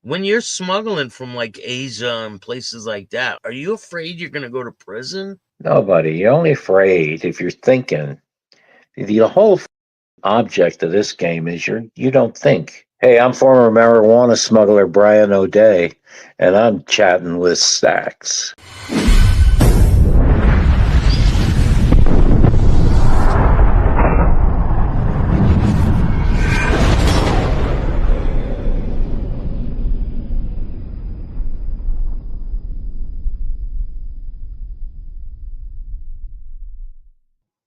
When you're smuggling from like Asia and places like that, are you afraid you're going to go to prison? Nobody. You're only afraid if you're thinking. The whole object of this game is you don't think. Hey, I'm former marijuana smuggler Brian O'Day, and I'm chatting with Staxx.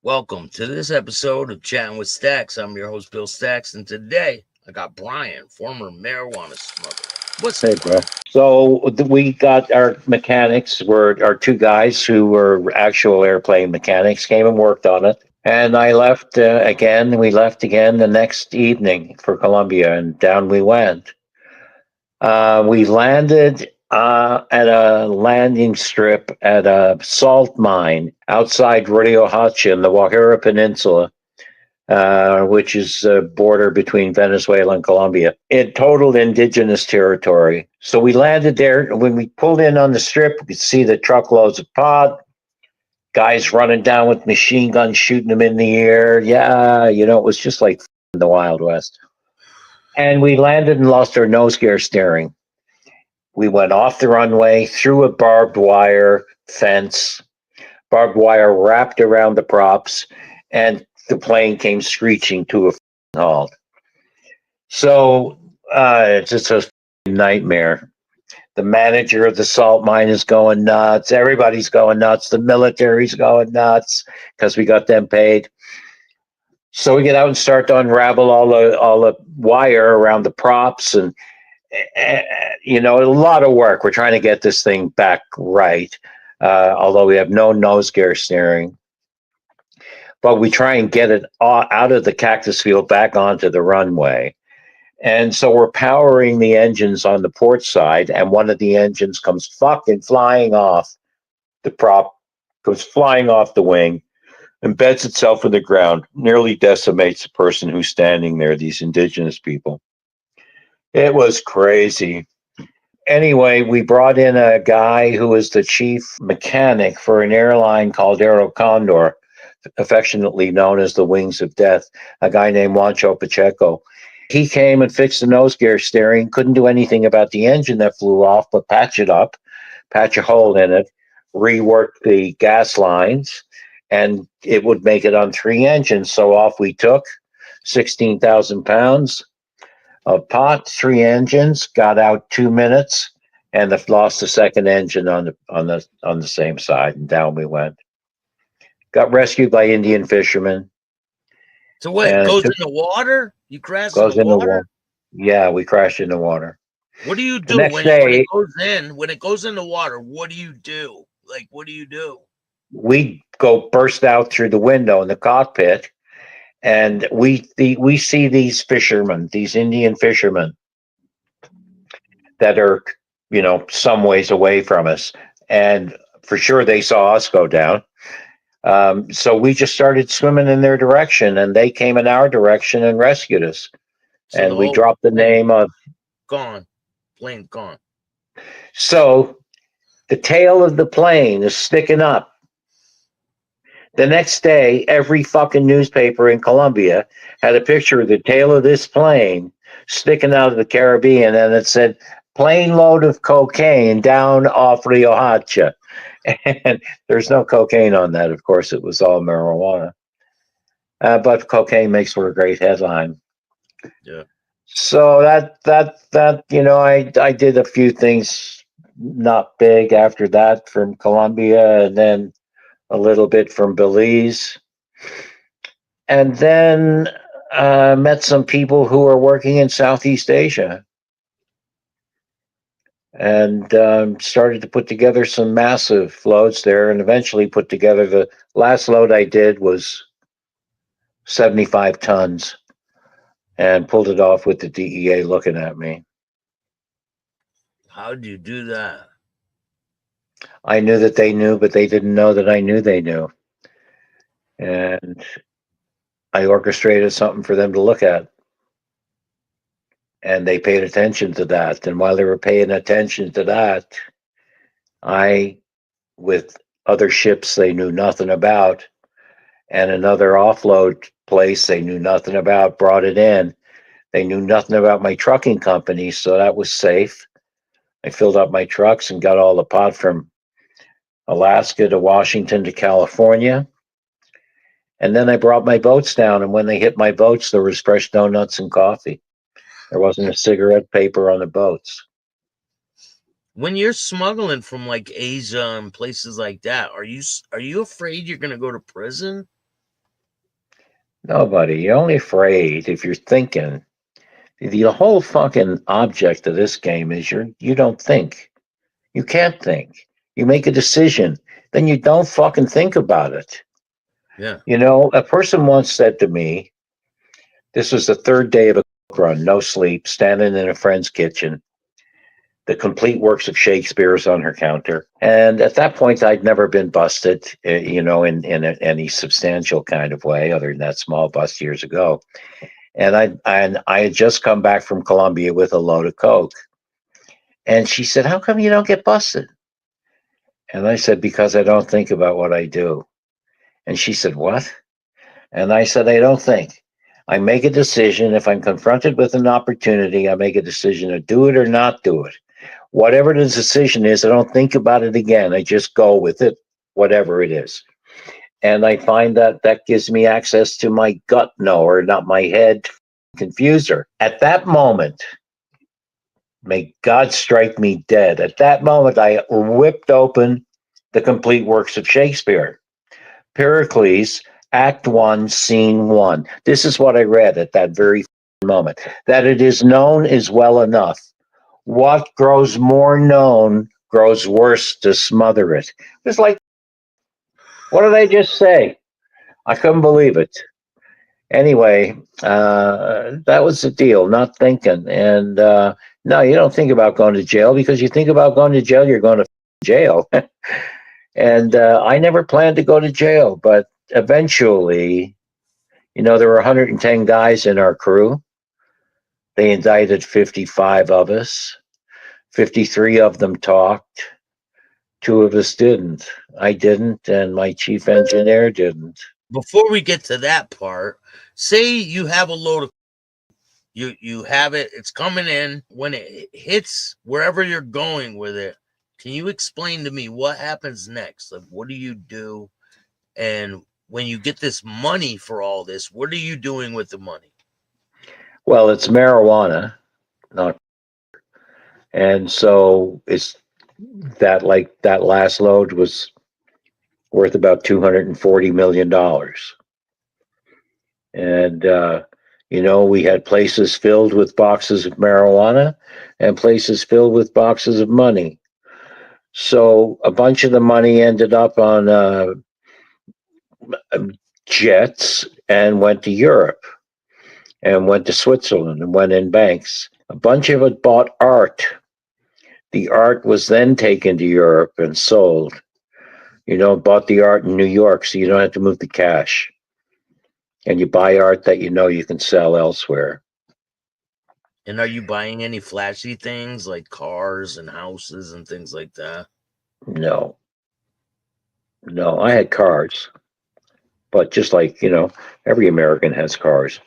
Welcome to this episode of Chatting with Staxx. I'm your host, Bill Staxx, and today I got Brian, former marijuana smuggler. What's Hey, up, bro. Brian? So we got our mechanics, were our two guys who were actual airplane mechanics, came and worked on it. And I left again. We left again the next evening for Colombia, and down we went. We landed at a landing strip at a salt mine outside Riohacha in the Guajira Peninsula, which is a border between Venezuela and Colombia, in total indigenous territory. So we landed there. When we pulled in on the strip, we could see the truckloads of pot, guys running down with machine guns, shooting them in the air. Yeah, it was just like the Wild West. And we landed and lost our nose gear steering. We went off the runway, through a barbed wire fence, barbed wire wrapped around the props, and the plane came screeching to a halt. So it's just a nightmare. The manager of the salt mine is going nuts. Everybody's going nuts. The military's going nuts because we got them paid. So we get out and start to unravel all the wire around the props, and a lot of work. We're trying to get this thing back right, although we have no nose gear steering. But we try and get it out of the cactus field back onto the runway. And so we're powering the engines on the port side, and one of the engines comes fucking flying off. The prop goes flying off the wing, embeds itself in the ground, nearly decimates the person who's standing there, these indigenous people. It was crazy. Anyway, we brought in a guy who was the chief mechanic for an airline called Aero Condor, affectionately known as the Wings of Death, a guy named Juancho Pacheco. He came and fixed the nose gear steering, couldn't do anything about the engine that flew off, but patch it up, patch a hole in it, rework the gas lines, and it would make it on three engines. So off we took, 16,000 pounds of pot, three engines, got out 2 minutes, and lost the second engine on the same side, and down we went. Got rescued by Indian fishermen, So what? It and it goes took, in the water? You crash in the goes in the water. water? Yeah, we crashed in the water. What do you The do next when it day, goes in? When it goes in the water, what do you do? Like, what do you do? we go burst out through the window in the cockpit, and we see these fishermen, these Indian fishermen, that are some ways away from us, and for sure they saw us go down. So we just started swimming in their direction, and they came in our direction and rescued us. So the And we whole dropped the plane name of. gone. Plane gone. So the tail of the plane is sticking up. The next day, every fucking newspaper in Colombia had a picture of the tail of this plane sticking out of the Caribbean, and it said, "Plane load of cocaine down off Rio Hacha." And there's no cocaine on that, of course. It was all marijuana. But cocaine makes for a great headline. Yeah. So I did a few things not big after that from Colombia, and then a little bit from Belize, and then met some people who are working in Southeast Asia, and started to put together some massive loads there, and eventually put together the last load I did was 75 tons, and pulled it off with the DEA looking at me. How do you do that? I knew that they knew, but they didn't know that I knew they knew. And I orchestrated something for them to look at. and they paid attention to that. And while they were paying attention to that, I, with other ships they knew nothing about, and another offload place they knew nothing about, brought it in. They knew nothing about my trucking company, so that was safe. I filled up my trucks and got all the pot from Alaska to Washington to California. And then I brought my boats down, and when they hit my boats, there was fresh donuts and coffee. There wasn't a cigarette paper on the boats. When you're smuggling from like Asia and places like that, are you afraid you're gonna go to prison? Nobody. You're only afraid if you're thinking. The whole fucking object of this game is you don't think. You can't think. You make a decision, then you don't fucking think about it. Yeah. You know, a person once said to me, this was the third day of a run, no sleep, standing in a friend's kitchen. The complete works of Shakespeare is on her counter. And at that point, I'd never been busted, any substantial kind of way, other than that small bust years ago. And I had just come back from Colombia with a load of coke. And she said, "How come you don't get busted?" And I said, "Because I don't think about what I do." And she said, "What?" And I said, "I don't think. I make a decision. If I'm confronted with an opportunity, I make a decision to do it or not do it. Whatever the decision is, I don't think about it again. I just go with it, whatever it is." And I find that that gives me access to my gut knower, not my head confuser. At that moment, may God strike me dead. At that moment, I whipped open the complete works of Shakespeare. Pericles, Act 1, Scene 1. This is what I read at that very moment. That it is known is well enough. What grows more known grows worse to smother it. It's like, what did I just say? I couldn't believe it. Anyway, that was the deal, not thinking. And no, you don't think about going to jail, because you think about going to jail, you're going to jail. And I never planned to go to jail, but eventually, there were 110 guys in our crew. They indicted 55 of us. 53 of them talked. Two of us didn't. I didn't, and my chief engineer didn't. Before we get to that part, say you have a load of you have it, it's coming in. When it hits wherever you're going with it, can you explain to me what happens next? Like, what do you do? And when you get this money for all this, what are you doing with the money? Well, it's marijuana, not, and so it's that, like, that last load was worth about $240 million. And we had places filled with boxes of marijuana and places filled with boxes of money. So a bunch of the money ended up on jets and went to Europe and went to Switzerland and went in banks. A bunch of it bought art. The art was then taken to Europe and sold. Bought the art in New York, so you don't have to move the cash. And you buy art that you can sell elsewhere. And are you buying any flashy things like cars and houses and things like that? No, no, I had cars, but just like, every American has cars.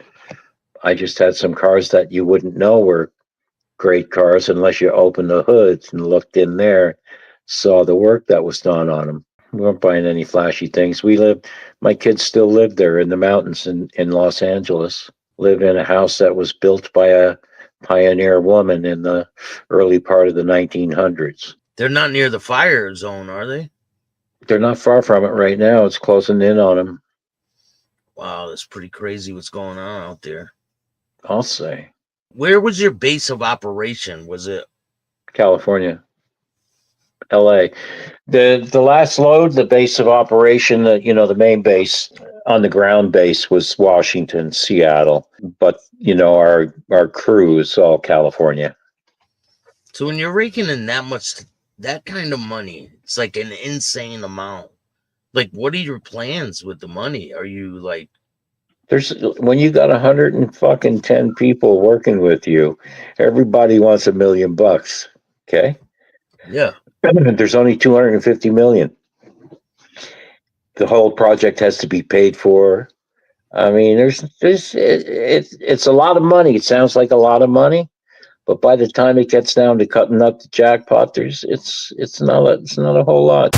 I just had some cars that you wouldn't know were great cars unless you opened the hoods and looked in there, saw the work that was done on them. We weren't buying any flashy things. My kids still live there in the mountains in Los Angeles, live in a house that was built by a pioneer woman in the early part of the 1900s. They're not near the fire zone, are they? They're not far from it right now. It's closing in on them, Wow, that's pretty crazy what's going on out there. I'll say. Where was your base of operation? Was it California, LA. The last load, the base of operation, the main base on the ground base was Washington, Seattle, but our crew is all California. so when you're raking in that kind of money? It's like an insane amount. Like, what are your plans with the money? Are you like There's when you got 110 people working with you, everybody wants $1 million. Okay, Yeah. there's only 250 million. The whole project has to be paid for. I mean, it's a lot of money. It sounds like a lot of money, but by the time it gets down to cutting up the jackpot, it's not a whole lot.